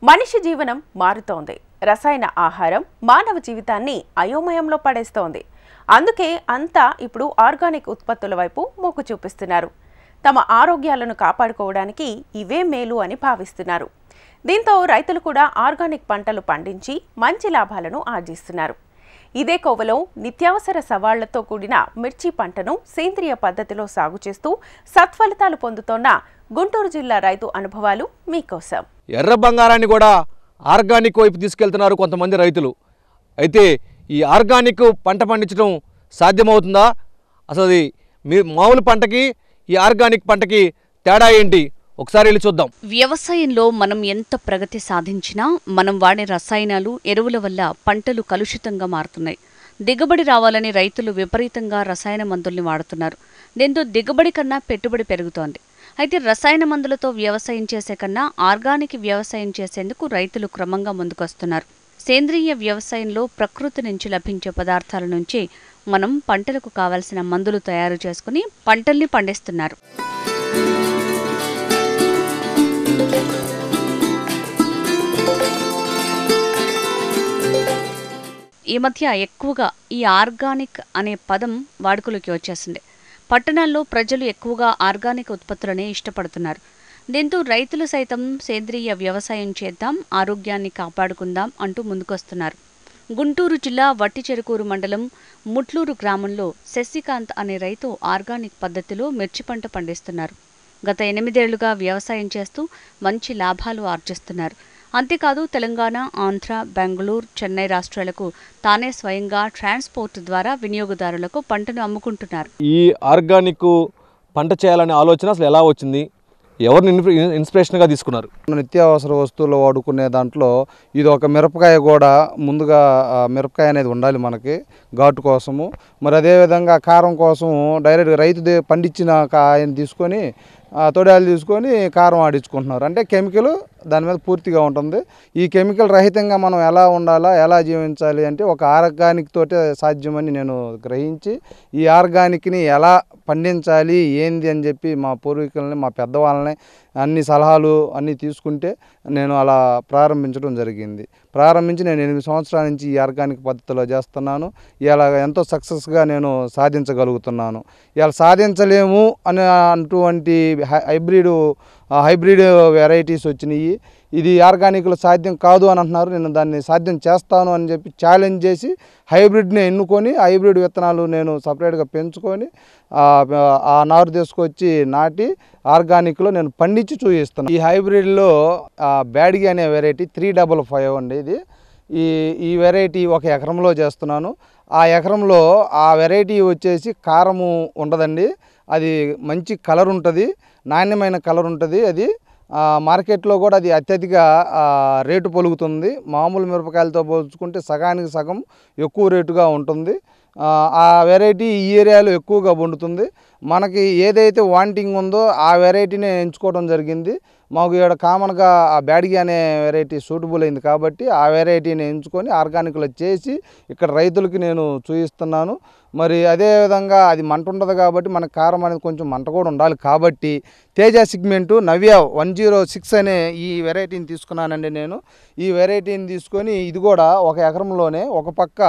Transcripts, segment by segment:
మనిషి జీవనం మారుతోంది. రసాయన ఆహారం మానవ జీవితాన్ని అయోమయంలో పడేస్తోంది. అందుకే అంతా ఇప్పుడు ఆర్గానిక్ ఉత్పత్తుల వైపు మొగ్గు చూపిస్తున్నారు. తమ ఆరోగ్యాలను కాపాడుకోవడానికి ఇవే మేలు అని భావిస్తున్నారు. దీంతో రైతులు కూడా ఆర్గానిక్ పంటలు పండించి మంచి లాభాలను ఆర్జిస్తున్నారు. ఇదే కోవలో నిత్యావసర సవాళ్లతో కూడిన మిర్చి పంటను సేంద్రియ పద్ధతిలో సాగు చేస్తూ సత్ఫలితాలు పొందుతోన్న గుంటూరు జిల్లా రైతు అనుభవాలు మీకోసం. ఎర్ర బంగారాన్ని కూడా ఆర్గానిక్ వైపు తీసుకెళ్తున్నారు కొంతమంది రైతులు. అయితే ఈ ఆర్గానిక్ పంట పండించడం సాధ్యమవుతుందా? అసలు మీ మామూలు పంటకి ఈ ఆర్గానిక్ పంటకి తేడా ఏంటి? ఒకసారి వెళ్ళి చూద్దాం. వ్యవసాయంలో మనం ఎంత ప్రగతి సాధించినా మనం వాడే రసాయనాలు, ఎరువుల వల్ల పంటలు కలుషితంగా మారుతున్నాయి. దిగుబడి రావాలని రైతులు విపరీతంగా రసాయన మందుల్ని వాడుతున్నారు. దీంతో దిగుబడి కన్నా పెట్టుబడి పెరుగుతోంది. అయితే రసాయన మందులతో వ్యవసాయం చేసే కన్నా ఆర్గానిక్ వ్యవసాయం చేసేందుకు రైతులు క్రమంగా ముందుకొస్తున్నారు. సేంద్రియ వ్యవసాయంలో ప్రకృతి నుంచి లభించే పదార్థాల నుంచి మనం పంటలకు కావాల్సిన మందులు తయారు చేసుకుని పంటల్ని పండిస్తున్నారు. ఈ మధ్య ఎక్కువగా ఈ ఆర్గానిక్ అనే పదం వాడుకలోకి వచ్చేసింది. పట్టణాల్లో ప్రజలు ఎక్కువగా ఆర్గానిక్ ఉత్పత్తులనే ఇష్టపడుతున్నారు. దీంతో రైతులు సైతం సేంద్రియ వ్యవసాయం చేద్దాం, ఆరోగ్యాన్ని కాపాడుకుందాం అంటూ ముందుకొస్తున్నారు. గుంటూరు జిల్లా వట్టిచెరుకూరు మండలం ముట్లూరు గ్రామంలో శశికాంత్ అనే రైతు ఆర్గానిక్ పద్ధతిలో మిర్చి పంట పండిస్తున్నారు. గత 8 ఏళ్లుగా వ్యవసాయం చేస్తూ మంచి లాభాలు ఆర్జిస్తున్నారు. అంతేకాదు తెలంగాణ, ఆంధ్ర, బెంగళూరు, చెన్నై రాష్ట్రాలకు తానే స్వయంగా ట్రాన్స్పోర్ట్ ద్వారా వినియోగదారులకు పంటను అమ్ముకుంటున్నారు. ఈ ఆర్గానిక్ పంట చేయాలనే ఆలోచన అసలు ఎలా వచ్చింది? ఎవరిని ఇన్స్పిరేషన్గా తీసుకున్నారు? నిత్యావసర వస్తువులు వాడుకునే దాంట్లో ఇది ఒక మిరపకాయ కూడా ముందుగా మిరపకాయ అనేది ఉండాలి మనకి ఘాటు కోసము. మరి అదేవిధంగా కారం కోసము డైరెక్ట్గా రైతు పండించిన కాయని తీసుకొని తొడియాలు తీసుకొని కారం ఆడించుకుంటున్నారు. అంటే కెమికల్ దాని మీద పూర్తిగా ఉంటుంది. ఈ కెమికల్ రహితంగా మనం ఎలా ఉండాలా, ఎలా జీవించాలి అంటే ఒక ఆర్గానిక్ తోటే సాధ్యమని నేను గ్రహించి ఈ ఆర్గానిక్ని ఎలా పండించాలి ఏంది అని చెప్పి మా పూర్వీకులని, మా పెద్దవాళ్ళని అన్ని సలహాలు అన్నీ తీసుకుంటే నేను అలా ప్రారంభించడం జరిగింది. ప్రారంభించి నేను 8 సంవత్సరాల నుంచి ఈ ఆర్గానిక్ పద్ధతిలో చేస్తున్నాను. ఇలా ఎంతో సక్సెస్గా నేను సాధించగలుగుతున్నాను. ఇలా సాధించలేము అనే అటువంటి హైబ్రిడ్ వెరైటీస్ వచ్చినాయి. ఇది ఆర్గానిక్లో సాధ్యం కాదు అని అంటున్నారు. నేను దాన్ని సాధ్యం చేస్తాను అని చెప్పి ఛాలెంజ్ చేసి హైబ్రిడ్ని ఎన్నుకొని హైబ్రిడ్ విత్తనాలు నేను సపరేట్గా పెంచుకొని ఆ నారు తీసుకొచ్చి నాటి ఆర్గానిక్లో నేను పండించి చూపిస్తున్నాను. ఈ హైబ్రిడ్లో బ్యాడ్గి అనే వెరైటీ 355 అండి. ఈ వెరైటీ 1 ఎకరంలో చేస్తున్నాను. ఆ ఎకరంలో ఆ వెరైటీ వచ్చేసి కారము ఉండదండి. అది మంచి కలర్ ఉంటుంది, నాణ్యమైన కలర్ ఉంటుంది. అది మార్కెట్లో కూడా అది అత్యధిక రేటు పలుకుతుంది. మామూలు మిరపకాయలతో పోల్చుకుంటే సగానికి సగం ఎక్కువ రేటుగా ఉంటుంది. ఆ వెరైటీ ఈ ఏరియాలో ఎక్కువగా పండుతుంది. మనకి ఏదైతే వాంటింగ్ ఉందో ఆ వెరైటీనే ఎంచుకోవడం జరిగింది. మాకు ఇక్కడ కామన్గా ఆ బ్యాడ్గి అనే వెరైటీ సూటబుల్ అయింది కాబట్టి ఆ వెరైటీని ఎంచుకొని ఆర్గానిక్లో చేసి ఇక్కడ రైతులకి నేను చూపిస్తున్నాను. మరి అదేవిధంగా అది మంట ఉండదు కాబట్టి మనకు కారం అనేది కొంచెం మంట కూడా ఉండాలి కాబట్టి తేజ సిగ్మెంటు నవ్య 106 అనే ఈ వెరైటీని తీసుకున్నానండి నేను. ఈ వెరైటీని తీసుకొని ఇది కూడా 1 ఎకరంలోనే ఒక పక్క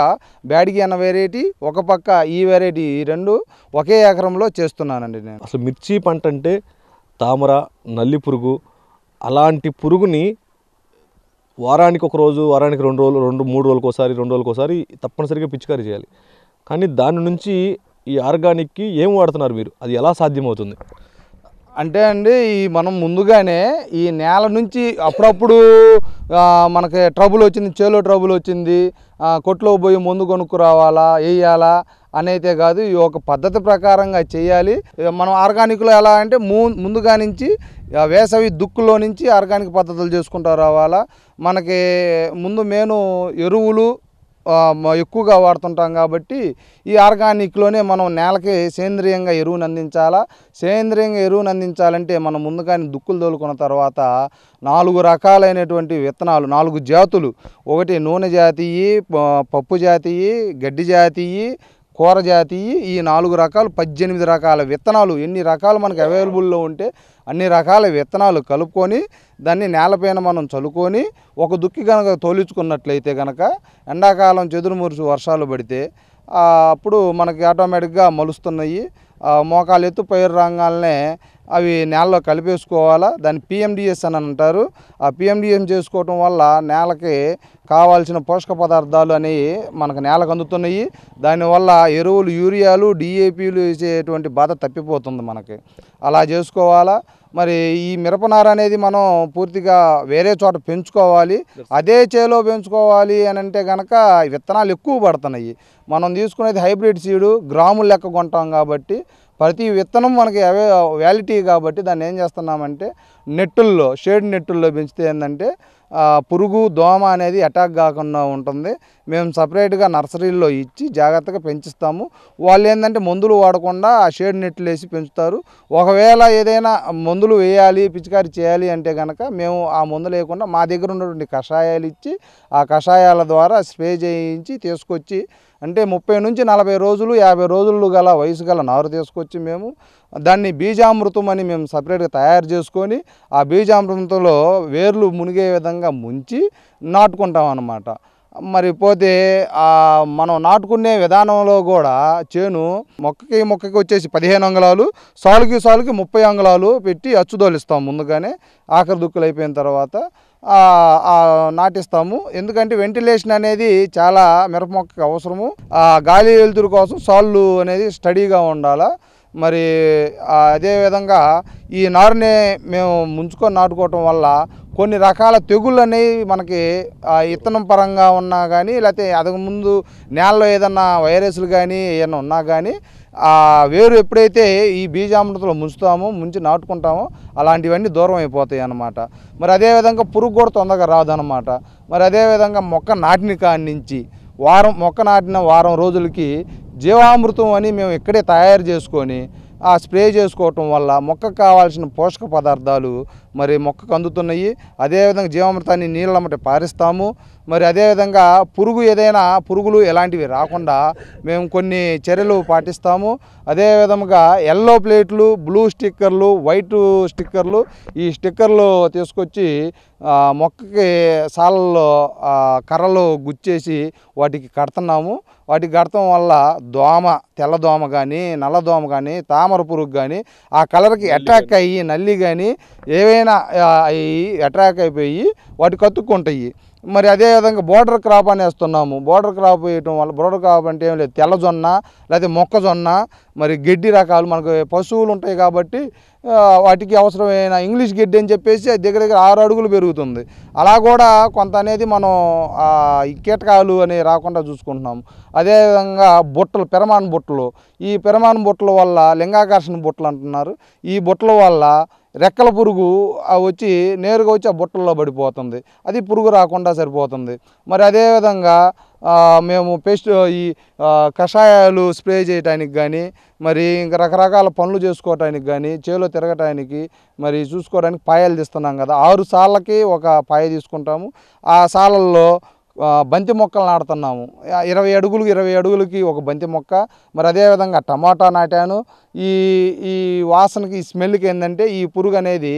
బ్యాడ్గి అన్న వెరైటీ, ఒక పక్క ఈ వెరైటీ, ఈ రెండు ఒకే ఎకరంలో చేస్తున్నానండి నేను. అసలు మిర్చి పంట అంటే తామర, నల్లి పురుగు, అలాంటి పురుగుని వారానికి 1 రోజు, వారానికి 2 రోజులు, 3 రోజులకు ఒకసారి, 2 రోజులకు ఒకసారి తప్పనిసరిగా పిచికారీ చేయాలి. కానీ దాని నుంచి ఈ ఆర్గానిక్కి ఏం వాడుతున్నారు మీరు? అది ఎలా సాధ్యమవుతుంది? అంటే అండి మనం ముందుగానే ఈ నేల నుంచి అప్పుడప్పుడు మనకి ట్రబుల్ వచ్చింది, చేలో ట్రబుల్ వచ్చింది, కొట్లో పోయి మందు కొనుక్కు రావాలా, వేయాలా అనైతే కాదు. ఈ ఒక పద్ధతి ప్రకారంగా చేయాలి. మనం ఆర్గానిక్లో ఎలా అంటే ముందుగా నుంచి వేసవి దుక్కులో నుంచి ఆర్గానిక్ పద్ధతులు చేసుకుంటూ రావాలా. మనకి ముందు ఎరువులు ఎక్కువగా వాడుతుంటాం కాబట్టి ఈ ఆర్గానిక్లోనే మనం నేలకి సేంద్రియంగా ఎరువును అందించాలా. సేంద్రియంగా ఎరువును అందించాలంటే మనం ముందుగానే దుక్కులు తోలుకున్న తర్వాత 4 రకాలైనటువంటి విత్తనాలు, 4 జాతులు, ఒకటి నూనె జాతీయి, పప్పు జాతీయి, గడ్డి జాతీయి, కూర జాతి ఈ 4 రకాలు 18 రకాల విత్తనాలు, ఎన్ని రకాలు మనకు అవైలబుల్లో ఉంటే అన్ని రకాల విత్తనాలు కలుపుకొని దాన్ని నేలపైన మనం చల్లుకొని ఒక దుక్కి కనుక తోలించుకున్నట్లయితే కనుక ఎండాకాలం చెదురుమురుసు వర్షాలు పడితే అప్పుడు మనకి ఆటోమేటిక్గా మలుస్తున్నాయి. మోకాలు ఎత్తు పైరు రంగాలనే అవి నేలలో కలిపేసుకోవాలా. దాన్ని పిఎండిఎస్ అని అంటారు. ఆ పిఎండిఎస్ చేసుకోవటం వల్ల నేలకి కావాల్సిన పోషక పదార్థాలు అనేవి మనకు నేలకు అందుతున్నాయి. దానివల్ల ఎరువులు యూరియాలు డిఏపీలు వేసేటువంటి బాధ తప్పిపోతుంది మనకి. అలా చేసుకోవాలా. మరి ఈ మిరపనార అనేది మనం పూర్తిగా వేరే చోట పెంచుకోవాలి. అదే చేలో పెంచుకోవాలి అని అంటే కనుక విత్తనాలు ఎక్కువ పడుతున్నాయి. మనం తీసుకునేది హైబ్రిడ్ సీడు, గ్రాముల లెక్క కొంటాం కాబట్టి ప్రతి విత్తనం మనకి వ్యాలిటీ కాబట్టి దాన్ని ఏం చేస్తున్నామంటే నెట్టుల్లో, షేడ్ నెట్టుల్లో పెంచితే ఏంటంటే పురుగు దోమ అనేది అటాక్ కాకుండా ఉంటుంది. మేము సపరేట్గా నర్సరీల్లో ఇచ్చి జాగ్రత్తగా పెంచిస్తాము. వాళ్ళు ఏంటంటే మందులు వాడకుండా ఆ షేడ్ నెట్లు వేసి పెంచుతారు. ఒకవేళ ఏదైనా మందులు వేయాలి, పిచికారి చేయాలి అంటే కనుక మేము ఆ మందులు వేయకుండా మా దగ్గర ఉన్నటువంటి కషాయాలు ఇచ్చి ఆ కషాయాల ద్వారా స్ప్రే చేయించి తీసుకొచ్చి అంటే 30 నుంచి 40 రోజులు 50 రోజులు గల వయసు గల నారు తీసుకొచ్చి మేము దాన్ని బీజామృతం అని మేము సపరేట్గా తయారు చేసుకొని ఆ బీజామృతంలో వేర్లు మునిగే విధంగా ముంచి నాటుకుంటాం అన్నమాట. మరి పోతే మనం నాటుకునే విధానంలో కూడా చేను మొక్కకి వచ్చేసి 15 అంగుళాలు, సాలుకి 30 అంగుళాలు పెట్టి అచ్చుదోలిస్తాం ముందుగానే. ఆఖరి దుక్కులు అయిపోయిన తర్వాత నాటిస్తాము. ఎందుకంటే వెంటిలేషన్ అనేది చాలా మిరప మొక్కకి అవసరము. గాలి వెలుతురు కోసం సాళ్ళు అనేది స్టడీగా ఉండాలా. మరి అదేవిధంగా ఈ నారుని మేము ముంచుకొని నాటుకోవటం వల్ల కొన్ని రకాల తెగుళ్ళు అనేవి మనకి ఇత్తనం పరంగా ఉన్నా కానీ లేకపోతే అదకు ముందు నేలలో ఏదన్నా వైరస్లు కానీ ఏమైనా ఉన్నా కానీ వేరు ఎప్పుడైతే ఈ బీజామృతంలో ముంచి నాటుకుంటామో అలాంటివన్నీ దూరం అయిపోతాయి అన్నమాట. మరి అదేవిధంగా పురుగు కూడా తొందరగా రాదన్నమాట. మరి అదేవిధంగా మొక్క నాటిన కాడి నుంచి మొక్క నాటిన వారం రోజులకి జీవామృతం అని మేము ఇక్కడే తయారు చేసుకొని స్ప్రే చేసుకోవటం వల్ల మొక్కకు కావాల్సిన పోషక పదార్థాలు మరి మొక్కకు అందుతున్నాయి. అదేవిధంగా జీవామృతాన్ని నీళ్ళమ్మట పారిస్తాము. మరి అదేవిధంగా పురుగులు ఎలాంటివి రాకుండా మేము కొన్ని చర్యలు పాటిస్తాము. అదేవిధంగా ఎల్లో ప్లేట్లు, బ్లూ స్టిక్కర్లు, వైట్ స్టిక్కర్లు, ఈ స్టిక్కర్లు తీసుకొచ్చి మొక్కకి సాలల్లో కర్రలు గుచ్చేసి వాటికి కడుతున్నాము. వాటికి కడటం వల్ల తెల్ల దోమ కానీ నల్ల దోమ కానీ తామర పురుగు కానీ ఆ కలర్కి అట్రాక్ట్ అయ్యి నల్లి కానీ ఏవైనా అట్రాక్ట్ అయిపోయి వాటికి కత్తుక్కుంటాయి. మరి అదేవిధంగా బోర్డర్ క్రాప్ అనేస్తున్నాము. బోర్డర్ క్రాప్ వేయటం వల్ల బోర్డర్ క్రాప్ అంటే ఏం లేదు, తెల్లజొన్న లేదా మొక్కజొన్న, మరి గడ్డి రకాలు మనకు పశువులు ఉంటాయి కాబట్టి వాటికి అవసరమైన ఇంగ్లీష్ గడ్డి అని చెప్పేసి దగ్గర 6 అడుగులు పెరుగుతుంది. అలా కూడా కొంత అనేది మనం ఈ కీటకాలు అనేవి రాకుండా చూసుకుంటున్నాము. అదేవిధంగా పెరమాన్ బుట్టలు, ఈ పెరమాన్ బుట్టల వల్ల లింగాకర్షణ బుట్టలు అంటున్నారు. ఈ బుట్టల వల్ల రెక్కల పురుగు వచ్చి నేరుగా వచ్చి ఆ బుట్టల్లో పడిపోతుంది. అది పురుగు రాకుండా సరిపోతుంది. మరి అదేవిధంగా మేము ఈ కషాయాలు స్ప్రే చేయడానికి కానీ మరి ఇంకా రకరకాల పనులు చేసుకోవటానికి కానీ చేలో తిరగటానికి మరి చూసుకోవడానికి పాయలు తీస్తున్నాం కదా. 6 సాళ్ళకి ఒక పాయ తీసుకుంటాము. ఆ సాలల్లో బంతి మొక్కలు నాటుతున్నాము. 20 అడుగులకి ఒక బంతి మొక్క. మరి అదేవిధంగా టమాటా నాటాను. ఈ వాసనకి ఈ స్మెల్కి ఏంటంటే ఈ పురుగు అనేది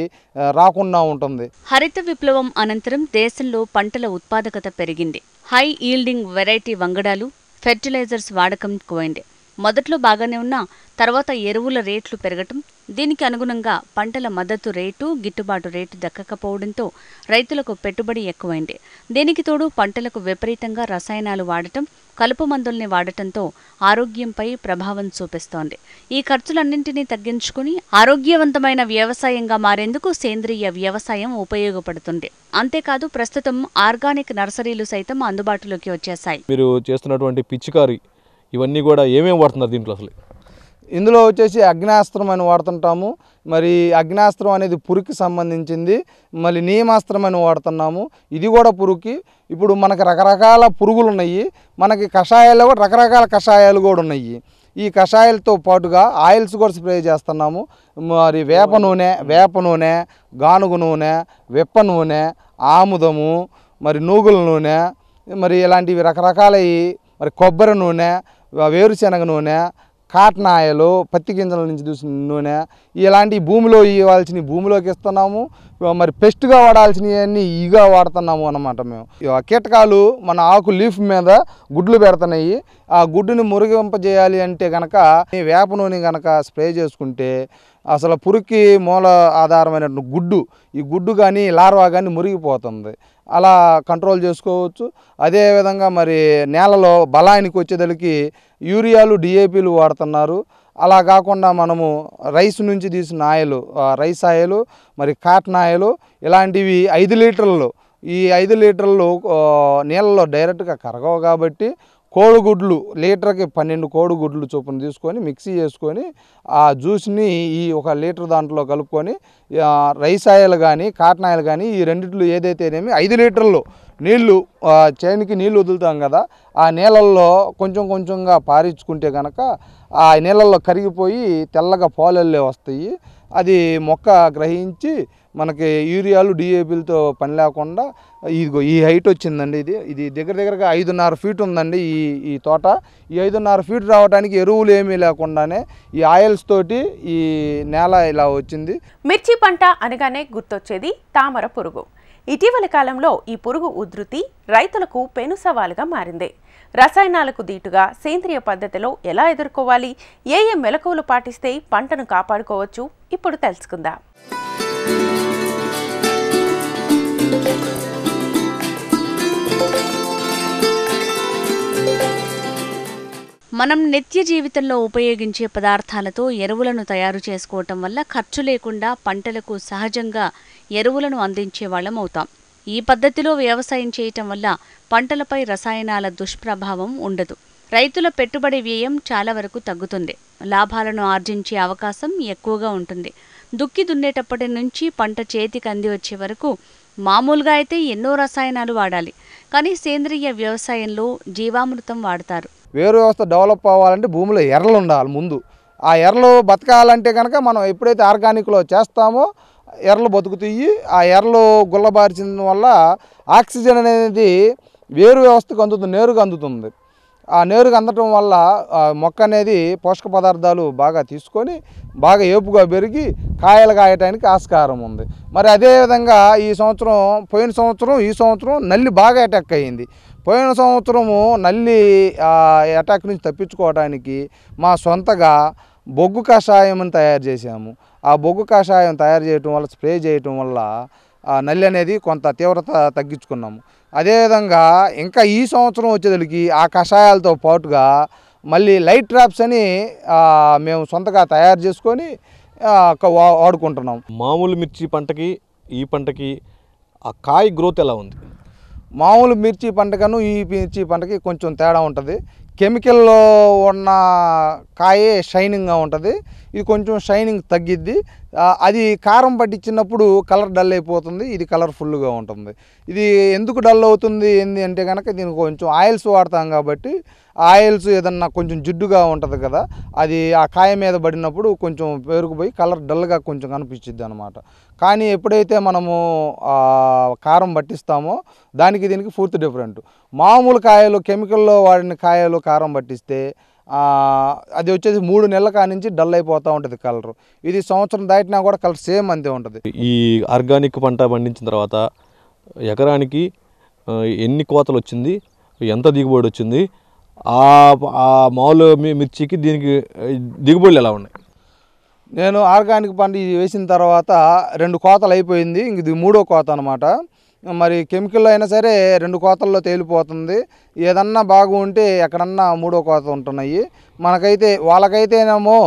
రాకుండా ఉంటుంది. హరిత విప్లవం అనంతరం దేశంలో పంటల ఉత్పాదకత పెరిగింది. హై ఈల్డింగ్ వెరైటీ వంగడాలు, ఫెర్టిలైజర్స్ వాడకం ఎక్కువైంది. మొదట్లో బాగానే ఉన్నా తర్వాత ఎరువుల రేట్లు పెరగటం, దీనికి అనుగుణంగా పంటల మద్దతు రేటు, గిట్టుబాటు రేటు దక్కకపోవడంతో రైతులకు పెట్టుబడి ఎక్కువైంది. దీనికి తోడు పంటలకు విపరీతంగా రసాయనాలు వాడటం, కలుపు మందుల్ని వాడటంతో ఆరోగ్యంపై ప్రభావం చూపిస్తోంది. ఈ ఖర్చులన్నింటినీ తగ్గించుకుని ఆరోగ్యవంతమైన వ్యవసాయంగా మారేందుకు సేంద్రియ వ్యవసాయం ఉపయోగపడుతుంది. అంతేకాదు ప్రస్తుతం ఆర్గానిక్ నర్సరీలు సైతం అందుబాటులోకి వచ్చేశాయి. మీరు చేస్తున్నటువంటి పిచికారి ఇవన్నీ కూడా ఏమేమి వాడుతున్నారు దీంట్లో? అసలు ఇందులో వచ్చేసి అగ్నాస్త్రం అని వాడుతుంటాము. మరి అగ్నాస్త్రం అనేది పురుగుకి సంబంధించింది. మళ్ళీ నియమాస్త్రం అని వాడుతున్నాము. ఇది కూడా పురుగుకి. ఇప్పుడు మనకు రకరకాల పురుగులు ఉన్నాయి. మనకి కషాయాల్లో కూడా రకరకాల కషాయాలు కూడా ఉన్నాయి. ఈ కషాయాలతో పాటుగా ఆయిల్స్ కూడా స్ప్రే చేస్తున్నాము. మరి వేప నూనె, గానుగ నూనె, విప్ప నూనె, ఆముదము, మరి నూగుల నూనె, మరి ఇలాంటివి రకరకాల మరి కొబ్బరి నూనె, వేరుశనగ నూనె, కాటన్ ఆయిల్, పత్తి గింజల నుంచి తీసిన నూనె, ఇలాంటి భూమిలో ఇవ్వాల్సిన భూమిలోకి ఇస్తున్నాము. మరి పెస్ట్గా వాడాల్సినవన్నీ ఇగా వాడుతున్నాము అన్నమాట. మేము కీటకాలు మన ఆకు లీఫ్ మీద గుడ్లు పెడుతున్నాయి. ఆ గుడ్డుని మురిగింపజేయాలి అంటే కనుక వేప నూనె కనుక స్ప్రే చేసుకుంటే అసలు పురుగుకి మూల ఆధారమైన గుడ్డు, ఈ గుడ్డు కానీ లార్వా కానీ మురిగిపోతుంది. అలా కంట్రోల్ చేసుకోవచ్చు. అదేవిధంగా మరి నేలలో బలానికి వచ్చేదలికి యూరియాలు, డిఏపీలు వాడుతున్నారు. అలా కాకుండా మనము రైస్ నుంచి తీసిన ఆయిల్, రైస్ ఆయిల్, మరి కాటన్ ఆయిల్ ఇలాంటివి 5 లీటర్లు, ఈ 5 లీటర్లు నీళ్ళలో డైరెక్ట్గా కరగవు కాబట్టి కోడిగుడ్లు లీటర్కి 12 కోడిగుడ్లు చొప్పున తీసుకొని మిక్సీ చేసుకొని ఆ జ్యూస్ని ఈ 1 లీటర్ దాంట్లో కలుపుకొని రైస్ ఆయిల్ కానీ కాటన్ ఆయిల్ కానీ ఈ రెండిట్లు ఏదైతేనేమి 5 లీటర్లు నీళ్లు చేనికి నీళ్ళు వదులుతాం కదా, ఆ నీళ్ళల్లో కొంచెం కొంచెంగా పారించుకుంటే కనుక ఆ నీళ్ళల్లో కరిగిపోయి తెల్లగా పాలల్లే వస్తాయి. అది మొక్క గ్రహించి మనకి యూరియాలు, డిఏపీలతో పని లేకుండా ఇదిగో ఈ హైట్ వచ్చిందండి. ఇది దగ్గరగా 5.5 ఫీట్ ఉందండి ఈ తోట. ఈ 5.5 ఫీట్ రావడానికి ఎరువులు ఏమీ లేకుండానే ఈ ఆయిల్స్ తోటి ఈ నేల ఇలా వచ్చింది. మిర్చి పంట అనగానే గుర్తొచ్చేది తామర పురుగు. ఇటీవలి కాలంలో ఈ పురుగు ఉధృతి రైతులకు పెను సవాలుగా మారింది. రసాయనాలకు దీటుగా సేంద్రియ పద్ధతిలో ఎలా ఎదుర్కోవాలి, ఏ మెలకువలు పాటిస్తే పంటను కాపాడుకోవచ్చు, ఇప్పుడు తెలుసుకుందాం. మనం నిత్య జీవితంలో ఉపయోగించే పదార్థాలతో ఎరువులను తయారు చేసుకోవటం వల్ల ఖర్చు లేకుండా పంటలకు సహజంగా ఎరువులను అందించే వాళ్ళం అవుతాం. ఈ పద్ధతిలో వ్యవసాయం చేయటం వల్ల పంటలపై రసాయనాల దుష్ప్రభావం ఉండదు. రైతుల పెట్టుబడి వ్యయం చాలా వరకు తగ్గుతుంది. లాభాలను ఆర్జించే అవకాశం ఎక్కువగా ఉంటుంది. దుక్కి దున్నేటప్పటి నుంచి పంట చేతికి అంది వచ్చే వరకు మామూలుగా అయితే ఎన్నో రసాయనాలు వాడాలి, కానీ సేంద్రియ వ్యవసాయంలో జీవామృతం వాడతారు. వేరు వ్యవస్థ డెవలప్ అవ్వాలంటే భూమిలో ఎర్రలు ఉండాలి ముందు. ఆ ఎర్రలు బతకాలంటే కనుక మనం ఎప్పుడైతే ఆర్గానిక్లో చేస్తామో ఎర్రలు బతుకుతాయి. ఆ ఎర్రలు గుల్లబార్చిన వల్ల ఆక్సిజన్ అనేది వేరు వ్యవస్థకు అందుతుంది, నేరుగా అందుతుంది. ఆ నేరుగా అందటం వల్ల మొక్క అనేది పోషక పదార్థాలు బాగా తీసుకొని బాగా ఏపుగా పెరిగి కాయలు కాయటానికి ఆస్కారం ఉంది. మరి అదేవిధంగా పోయిన సంవత్సరం ఈ సంవత్సరం నల్లి బాగా అటాక్ అయ్యింది. పోయిన సంవత్సరము నల్లి అటాక్ నుంచి తప్పించుకోవడానికి మా సొంతగా బొగ్గు కషాయం అని తయారు చేసాము. ఆ బొగ్గు కషాయం తయారు చేయటం వల్ల, స్ప్రే చేయటం వల్ల నల్లి అనేది కొంత తీవ్రత తగ్గించుకున్నాము. అదేవిధంగా ఇంకా ఈ సంవత్సరం వచ్చేదలికి ఆ కషాయాలతో పాటుగా మళ్ళీ లైట్ ట్రాప్స్ అని మేము సొంతగా తయారు చేసుకొని వాడుకుంటున్నాం. మామూలు మిర్చి పంటకి ఈ పంటకి ఆ కాయ గ్రోత్ ఎలా ఉంది? మామూలు మిర్చి పంటకను ఈ మిర్చి పంటకి కొంచెం తేడా ఉంటుంది. కెమికల్లో ఉన్న కాయే షైనింగ్గా ఉంటుంది, ఇది కొంచెం షైనింగ్ తగ్గిద్ది. అది కారం పట్టించినప్పుడు కలర్ డల్ అయిపోతుంది, ఇది కలర్ఫుల్గా ఉంటుంది. ఇది ఎందుకు డల్ అవుతుంది ఏంది అంటే కనుక దీనికి కొంచెం ఆయిల్స్ వాడతాం కాబట్టి ఆయిల్స్ ఏదన్నా కొంచెం జిడ్డుగా ఉంటుంది కదా, అది ఆ కాయ మీద పడినప్పుడు కొంచెం పేరుకుపోయి కలర్ డల్గా కొంచెం కనిపించిద్ది అనమాట. కానీ ఎప్పుడైతే మనము కారం పట్టిస్తామో దానికి దీనికి పూర్తి డిఫరెంట్. మామూలు కాయలు కెమికల్లో వాడిన కాయలు కారం పట్టిస్తే అది వచ్చేసి 3 నెలల కానించి డల్ అయిపోతూ ఉంటుంది కలర్. ఇది సంవత్సరం దాటినా కూడా కలర్ సేమ్ అంతే ఉంటుంది. ఈ ఆర్గానిక్ పంట పండించిన తర్వాత ఎకరానికి ఎన్ని కోతలు వచ్చింది, ఎంత దిగుబడి వచ్చింది, ఆ మామూలు మిర్చికి దీనికి దిగుబడులు ఎలా ఉన్నాయి? నేను ఆర్గానిక్ పంట వేసిన తర్వాత 2 కోతలు అయిపోయింది, ఇంక ఇది 3వ కోత అనమాట. మరి కెమికల్ అయినా సరే 2 కోతల్లో తేలిపోతుంది. ఏదన్నా బాగుంటే ఎక్కడన్నా 3వ కోత ఉంటున్నాయి. వాళ్ళకైతేనేమో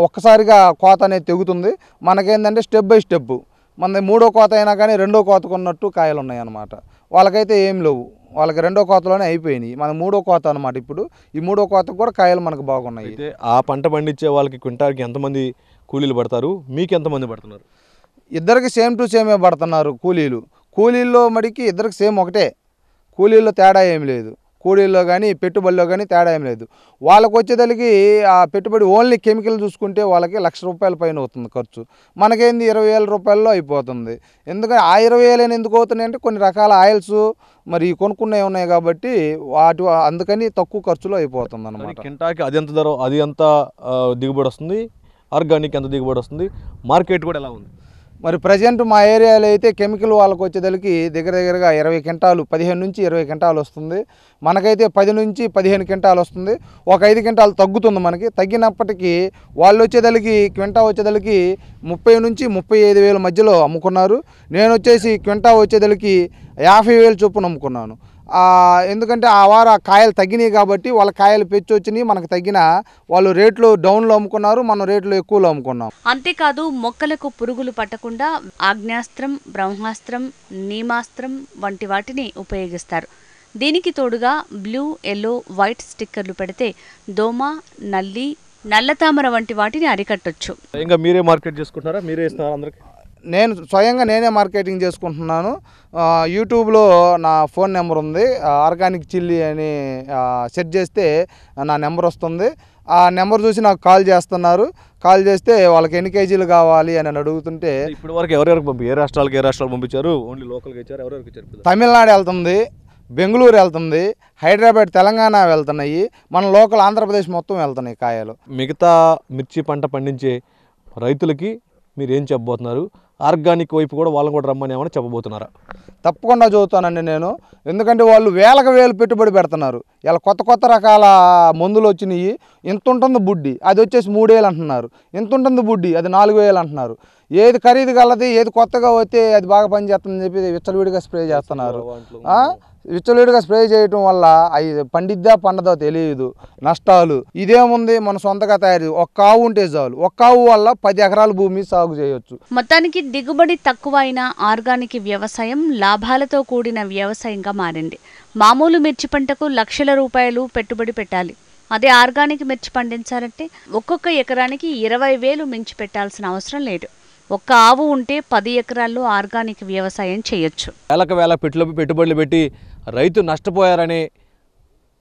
ఒక్కసారిగా కోత అనేది తెగుతుంది. మనకేంటంటే స్టెప్ బై స్టెప్, మన 3వ కోత అయినా కానీ 2వ కోతకు ఉన్నట్టు కాయలు ఉన్నాయి అన్నమాట. వాళ్ళకైతే ఏం లేవు, వాళ్ళకి 2వ కోతలోనే అయిపోయినాయి. మన 3వ కోత అనమాట. ఇప్పుడు ఈ 3వ కోతకు కూడా కాయలు మనకు బాగున్నాయి. అయితే ఆ పంట పండించే వాళ్ళకి క్వింటాల్కి ఎంతమంది కూలీలు పడతారు, మీకు ఎంతమంది పడుతున్నారు? ఇద్దరికి సేమ్ టు సేమే పడుతున్నారు కూలీల్లో మడికి ఇద్దరికి సేమ్ ఒకటే, కూలీల్లో తేడా ఏమి లేదు. కూలీల్లో కానీ పెట్టుబడిలో కానీ తేడా ఏం లేదు. వాళ్ళకు వచ్చేదానికి ఆ పెట్టుబడి ఓన్లీ కెమికల్ చూసుకుంటే వాళ్ళకి ₹1,00,000 పైన అవుతుంది ఖర్చు. మనకేంది ₹20,000 అయిపోతుంది. ఎందుకంటే ఆ 20,000 ఎందుకు అవుతున్నాయి అంటే కొన్ని రకాల ఆయిల్స్ మరి కొనుక్కున్నవి ఉన్నాయి కాబట్టి అందుకని తక్కువ ఖర్చులో అయిపోతుంది అన్నమాట. కింటాకి అది ఎంత ధర, అది ఎంత దిగుబడి వస్తుంది, ఆర్గానిక్ ఎంత దిగుబడి వస్తుంది, మార్కెట్ కూడా ఎలా ఉంది? మరి ప్రజెంట్ మా ఏరియాలో అయితే కెమికల్ వాళ్ళకి వచ్చేదానికి దగ్గరగా 20 క్వింటాలు, 15 నుంచి 20 క్వింటాలు వస్తుంది. మనకైతే 10 నుంచి 15 క్వింటాలు వస్తుంది. ఒక 5 క్వింటాలు తగ్గుతుంది మనకి. తగ్గినప్పటికీ వాళ్ళు వచ్చేదానికి క్వింటా వచ్చేదానికి 30 నుంచి 35,000 మధ్యలో అమ్ముకున్నారు. నేను వచ్చేసి క్వింటా వచ్చేదానికి 50,000 చొప్పున అమ్ముకున్నాను. ఎందుకంటే ఆ వారం కాయలు తగ్గినాయి కాబట్టి వాళ్ళ కాయలు పెంచి వచ్చినాయి, మనకు తగ్గిన వాళ్ళు రేట్లు డౌన్లో అమ్ముకున్నారు, మనం రేట్లు ఎక్కువలో అమ్ముకున్నాం. అంతేకాదు మొక్కలకు పురుగులు పట్టకుండా ఆగ్నేయాస్త్రం, బ్రహ్మాస్త్రం, నీమాస్త్రం వంటి వాటిని ఉపయోగిస్తారు. దీనికి తోడుగా బ్లూ, ఎల్లో, వైట్ స్టిక్కర్లు పెడితే దోమ, నల్లి, నల్లతామర వంటి వాటిని అరికట్టొచ్చు. ఇంకా మీరే మార్కెట్ చేసుకుంటున్నారా, మీరే ఇస్తున్నారా అందరికి? నేను స్వయంగా నేనే మార్కెటింగ్ చేసుకుంటున్నాను. యూట్యూబ్లో నా ఫోన్ నెంబర్ ఉంది, ఆర్గానిక్ చిల్లీ అని సెర్చ్ చేస్తే నా నెంబర్ వస్తుంది. ఆ నెంబర్ చూసి నాకు కాల్ చేస్తున్నారు. కాల్ చేస్తే వాళ్ళకి ఎన్ని కేజీలు కావాలి అని అడుగుతుంటే ఇప్పుడు వరకు ఎవరెవరికి ఏ రాష్ట్రాలకు పంపించారు? ఓన్లీ లోకల్గా ఇచ్చారు? ఎవరెవరికి ఇచ్చారు? తమిళనాడు వెళ్తుంది, బెంగళూరు వెళ్తుంది, హైదరాబాద్, తెలంగాణ వెళ్తున్నాయి, మన లోకల్ ఆంధ్రప్రదేశ్ మొత్తం వెళ్తున్నాయి కాయలు. మిగతా మిర్చి పంట పండించే రైతులకి మీరు ఏం చెప్పబోతున్నారు? ఆర్గానిక్ వైపు కూడా వాళ్ళని కూడా రమ్మని ఏమైనా చెప్పబోతున్నారా? తప్పకుండా చదువుతానండి నేను. ఎందుకంటే వాళ్ళు వేలకు వేలు పెట్టుబడి పెడుతున్నారు. ఇలా కొత్త రకాల మందులు వచ్చినాయి. ఇంత ఉంటుంది బుడ్డి, అది వచ్చేసి 3,000 అంటున్నారు. ఇంత ఉంటుంది బుడ్డి, అది 4,000 అంటున్నారు. ఏది ఖరీదు కలది, ఏది కొత్తగా వస్తే అది బాగా పనిచేస్తుందని చెప్పి విచ్చలవిడిగా స్ప్రే చేస్తున్నారు. విచ్చలవిడిగా స్ప్రే చేయటం వల్ల అవి పండిద్దా పండదో తెలియదు, నష్టాలు. ఇదేముంది, మన సొంతగా తయారు ఒక్క ఆవు ఉంటే చాలు. ఒక్క ఆవు వల్ల 10 ఎకరాల భూమి సాగు చేయొచ్చు. మొత్తానికి దిగుబడి తక్కువ అయిన ఆర్గానిక్ వ్యవసాయం లాభాలతో కూడిన వ్యవసాయంగా మారింది. మామూలు మిర్చి పంటకు లక్షల రూపాయలు పెట్టుబడి పెట్టాలి. అదే ఆర్గానిక్ మిర్చి పండించాలంటే ఒక్కొక్క ఎకరానికి 20,000 మించి పెట్టాల్సిన అవసరం లేదు. ఒక్క ఆవు ఉంటే 10 ఎకరాల్లో ఆర్గానిక్ వ్యవసాయం చేయొచ్చు. వేల పెట్టుబడులు పెట్టి రైతు నష్టపోయారనే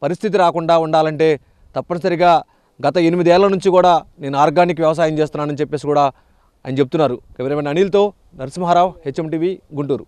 పరిస్థితి రాకుండా ఉండాలంటే తప్పనిసరిగా గత 8 ఏళ్ల నుంచి కూడా నేను ఆర్గానిక్ వ్యవసాయం చేస్తున్నానని చెప్పేసి కూడా ఆయన చెప్తున్నారు. కెమెరామెన్ అనిల్తో నరసింహారావు, HM TV, గుంటూరు.